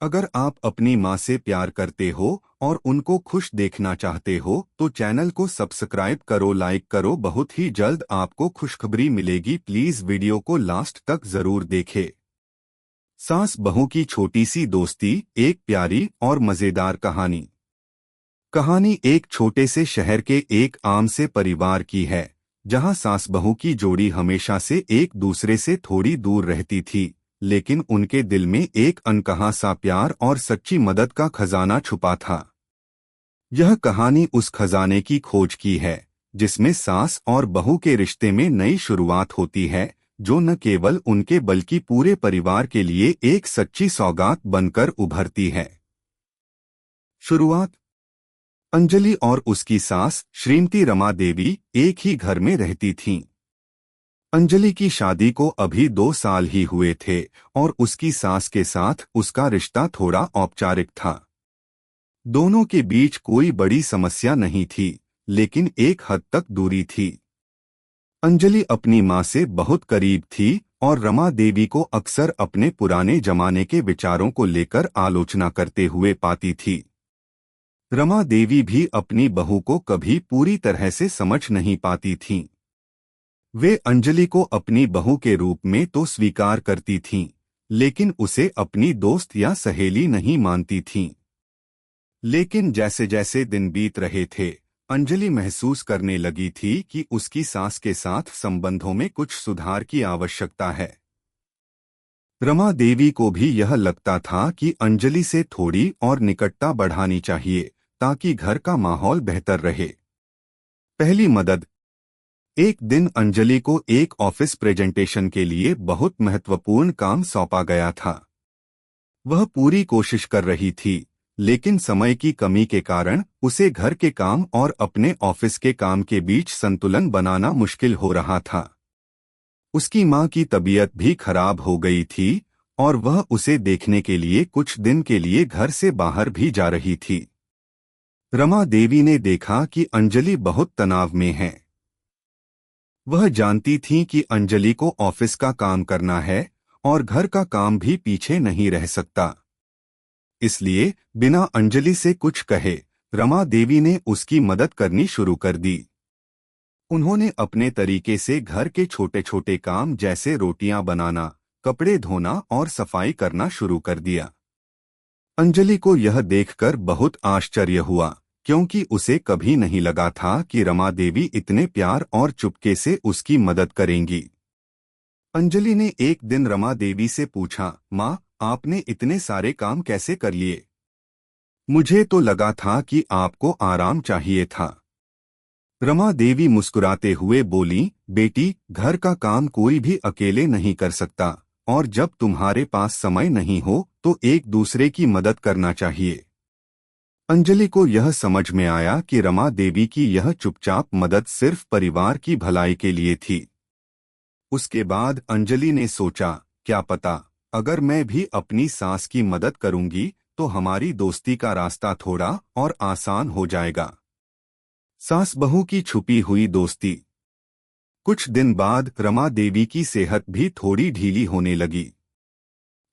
अगर आप अपनी माँ से प्यार करते हो और उनको खुश देखना चाहते हो तो चैनल को सब्सक्राइब करो, लाइक करो। बहुत ही जल्द आपको खुशखबरी मिलेगी। प्लीज वीडियो को लास्ट तक जरूर देखें। सास बहू की छोटी सी दोस्ती, एक प्यारी और मजेदार कहानी। कहानी एक छोटे से शहर के एक आम से परिवार की है, जहां सास बहू की जोड़ी हमेशा से एक दूसरे से थोड़ी दूर रहती थी, लेकिन उनके दिल में एक अनकहा सा प्यार और सच्ची मदद का खजाना छुपा था। यह कहानी उस खजाने की खोज की है, जिसमें सास और बहू के रिश्ते में नई शुरुआत होती है, जो न केवल उनके बल्कि पूरे परिवार के लिए एक सच्ची सौगात बनकर उभरती है। शुरुआत। अंजलि और उसकी सास श्रीमती रमा देवी एक ही घर में रहती थीं। अंजलि की शादी को अभी 2 साल ही हुए थे और उसकी सास के साथ उसका रिश्ता थोड़ा औपचारिक था। दोनों के बीच कोई बड़ी समस्या नहीं थी, लेकिन एक हद तक दूरी थी। अंजलि अपनी माँ से बहुत करीब थी और रमा देवी को अक्सर अपने पुराने जमाने के विचारों को लेकर आलोचना करते हुए पाती थी। रमा देवी भी अपनी बहू को कभी पूरी तरह से समझ नहीं पाती थीं। वे अंजलि को अपनी बहू के रूप में तो स्वीकार करती थीं, लेकिन उसे अपनी दोस्त या सहेली नहीं मानती थीं। लेकिन जैसे जैसे दिन बीत रहे थे, अंजलि महसूस करने लगी थी कि उसकी सास के साथ संबंधों में कुछ सुधार की आवश्यकता है। रमा देवी को भी यह लगता था कि अंजलि से थोड़ी और निकटता बढ़ानी चाहिए, ताकि घर का माहौल बेहतर रहे। पहली मदद। एक दिन अंजलि को एक ऑफिस प्रेजेंटेशन के लिए बहुत महत्वपूर्ण काम सौंपा गया था। वह पूरी कोशिश कर रही थी, लेकिन समय की कमी के कारण उसे घर के काम और अपने ऑफिस के काम के बीच संतुलन बनाना मुश्किल हो रहा था। उसकी माँ की तबीयत भी खराब हो गई थी और वह उसे देखने के लिए कुछ दिन के लिए घर से बाहर भी जा रही थी। रमा देवी ने देखा कि अंजलि बहुत तनाव में है। वह जानती थीं कि अंजलि को ऑफिस का काम करना है और घर का काम भी पीछे नहीं रह सकता। इसलिए बिना अंजलि से कुछ कहे रमा देवी ने उसकी मदद करनी शुरू कर दी। उन्होंने अपने तरीके से घर के छोटे छोटे काम जैसे रोटियां बनाना, कपड़े धोना और सफाई करना शुरू कर दिया। अंजलि को यह देखकर बहुत आश्चर्य हुआ, क्योंकि उसे कभी नहीं लगा था कि रमा देवी इतने प्यार और चुपके से उसकी मदद करेंगी। अंजलि ने एक दिन रमा देवी से पूछा, माँ, आपने इतने सारे काम कैसे कर लिए? मुझे तो लगा था कि आपको आराम चाहिए था। रमा देवी मुस्कुराते हुए बोली, बेटी, घर का काम कोई भी अकेले नहीं कर सकता, और जब तुम्हारे पास समय नहीं हो तो एक दूसरे की मदद करना चाहिए। अंजलि को यह समझ में आया कि रमा देवी की यह चुपचाप मदद सिर्फ परिवार की भलाई के लिए थी। उसके बाद अंजलि ने सोचा, क्या पता, अगर मैं भी अपनी सास की मदद करूंगी तो हमारी दोस्ती का रास्ता थोड़ा और आसान हो जाएगा। सास बहू की छुपी हुई दोस्ती। कुछ दिन बाद रमा देवी की सेहत भी थोड़ी ढीली होने लगी।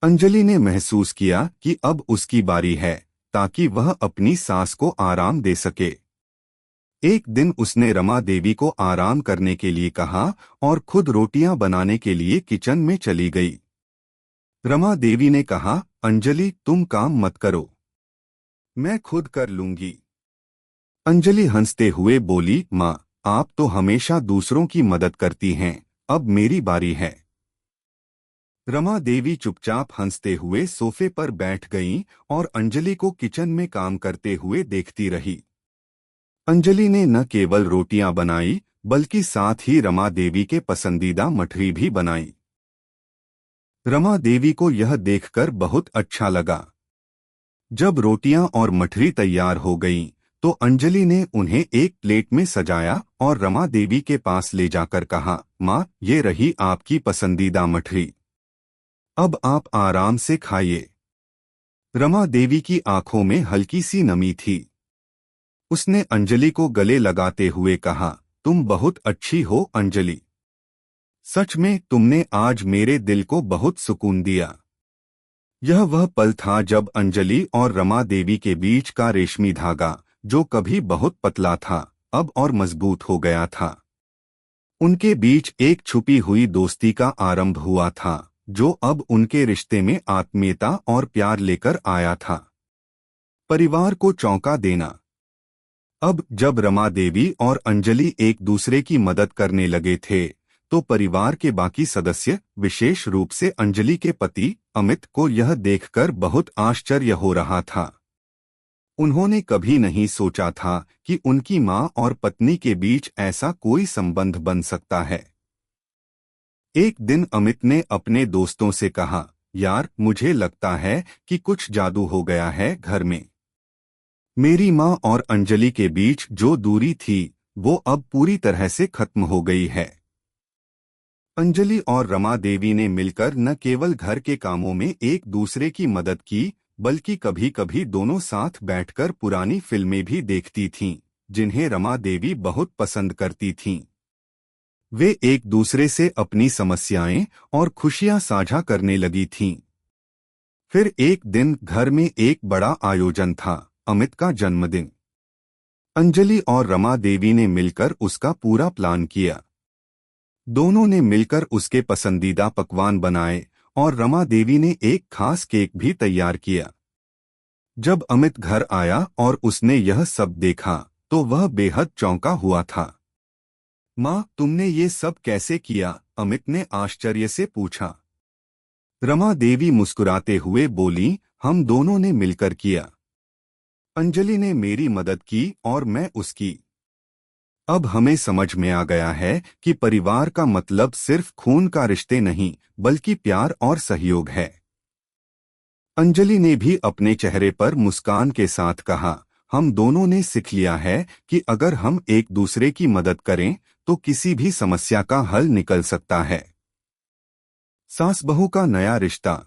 अंजलि ने महसूस किया कि अब उसकी बारी है, ताकि वह अपनी सास को आराम दे सके। एक दिन उसने रमा देवी को आराम करने के लिए कहा और खुद रोटियां बनाने के लिए किचन में चली गई। रमा देवी ने कहा, अंजलि, तुम काम मत करो, मैं खुद कर लूंगी। अंजलि हंसते हुए बोली, माँ, आप तो हमेशा दूसरों की मदद करती हैं, अब मेरी बारी है। रमा देवी चुपचाप हंसते हुए सोफे पर बैठ गईं और अंजलि को किचन में काम करते हुए देखती रही। अंजलि ने न केवल रोटियां बनाई, बल्कि साथ ही रमा देवी के पसंदीदा मठरी भी बनाई। रमा देवी को यह देखकर बहुत अच्छा लगा। जब रोटियां और मठरी तैयार हो गईं, तो अंजलि ने उन्हें एक प्लेट में सजाया और रमा देवी के पास ले जाकर कहा, माँ, ये रही आपकी पसंदीदा मठरी, अब आप आराम से खाइए। रमा देवी की आंखों में हल्की सी नमी थी। उसने अंजलि को गले लगाते हुए कहा, तुम बहुत अच्छी हो अंजलि, सच में तुमने आज मेरे दिल को बहुत सुकून दिया। यह वह पल था जब अंजलि और रमा देवी के बीच का रेशमी धागा, जो कभी बहुत पतला था, अब और मजबूत हो गया था। उनके बीच एक छुपी हुई दोस्ती का आरंभ हुआ था, जो अब उनके रिश्ते में आत्मीयता और प्यार लेकर आया था। परिवार को चौंका देना। अब जब रमा देवी और अंजलि एक दूसरे की मदद करने लगे थे, तो परिवार के बाकी सदस्य, विशेष रूप से अंजलि के पति अमित को यह देखकर बहुत आश्चर्य हो रहा था। उन्होंने कभी नहीं सोचा था कि उनकी मां और पत्नी के बीच ऐसा कोई संबंध बन सकता है। एक दिन अमित ने अपने दोस्तों से कहा, यार मुझे लगता है कि कुछ जादू हो गया है घर में। मेरी मां और अंजलि के बीच जो दूरी थी वो अब पूरी तरह से खत्म हो गई है। अंजलि और रमा देवी ने मिलकर न केवल घर के कामों में एक दूसरे की मदद की, बल्कि कभी कभी दोनों साथ बैठकर पुरानी फिल्में भी देखती थीं, जिन्हें रमा देवी बहुत पसंद करती थीं। वे एक दूसरे से अपनी समस्याएं और खुशियां साझा करने लगी थीं। फिर एक दिन घर में एक बड़ा आयोजन था, अमित का जन्मदिन। अंजलि और रमा देवी ने मिलकर उसका पूरा प्लान किया। दोनों ने मिलकर उसके पसंदीदा पकवान बनाए और रमा देवी ने एक खास केक भी तैयार किया। जब अमित घर आया और उसने यह सब देखा, तो वह बेहद चौंका हुआ था। माँ, तुमने ये सब कैसे किया? अमित ने आश्चर्य से पूछा। रमा देवी मुस्कुराते हुए बोली, हम दोनों ने मिलकर किया। अंजलि ने मेरी मदद की और मैं उसकी। अब हमें समझ में आ गया है कि परिवार का मतलब सिर्फ खून का रिश्ते नहीं, बल्कि प्यार और सहयोग है। अंजलि ने भी अपने चेहरे पर मुस्कान के साथ कहा, हम दोनों ने सीख लिया है कि अगर हम एक दूसरे की मदद करें तो किसी भी समस्या का हल निकल सकता है। सास बहू का नया रिश्ता।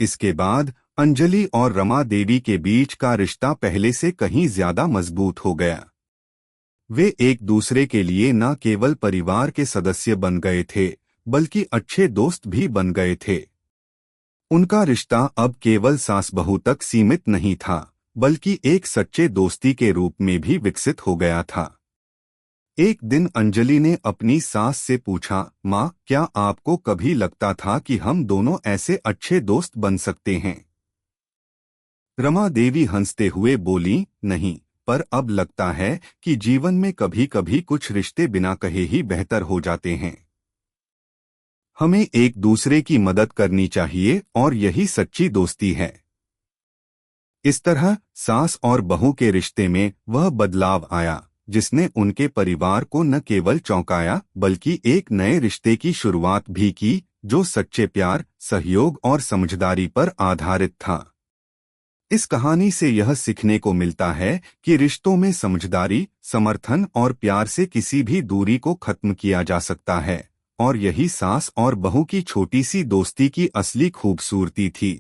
इसके बाद अंजलि और रमा देवी के बीच का रिश्ता पहले से कहीं ज्यादा मजबूत हो गया। वे एक दूसरे के लिए न केवल परिवार के सदस्य बन गए थे, बल्कि अच्छे दोस्त भी बन गए थे। उनका रिश्ता अब केवल सास बहू तक सीमित नहीं था, बल्कि एक सच्चे दोस्ती के रूप में भी विकसित हो गया था। एक दिन अंजलि ने अपनी सास से पूछा, माँ, क्या आपको कभी लगता था कि हम दोनों ऐसे अच्छे दोस्त बन सकते हैं? रमा देवी हंसते हुए बोली, नहीं, पर अब लगता है कि जीवन में कभी कभी कुछ रिश्ते बिना कहे ही बेहतर हो जाते हैं। हमें एक दूसरे की मदद करनी चाहिए और यही सच्ची दोस्ती है। इस तरह सास और बहू के रिश्ते में वह बदलाव आया, जिसने उनके परिवार को न केवल चौंकाया, बल्कि एक नए रिश्ते की शुरुआत भी की, जो सच्चे प्यार, सहयोग और समझदारी पर आधारित था। इस कहानी से यह सीखने को मिलता है कि रिश्तों में समझदारी, समर्थन और प्यार से किसी भी दूरी को खत्म किया जा सकता है, और यही सास और बहू की छोटी सी दोस्ती की असली खूबसूरती थी।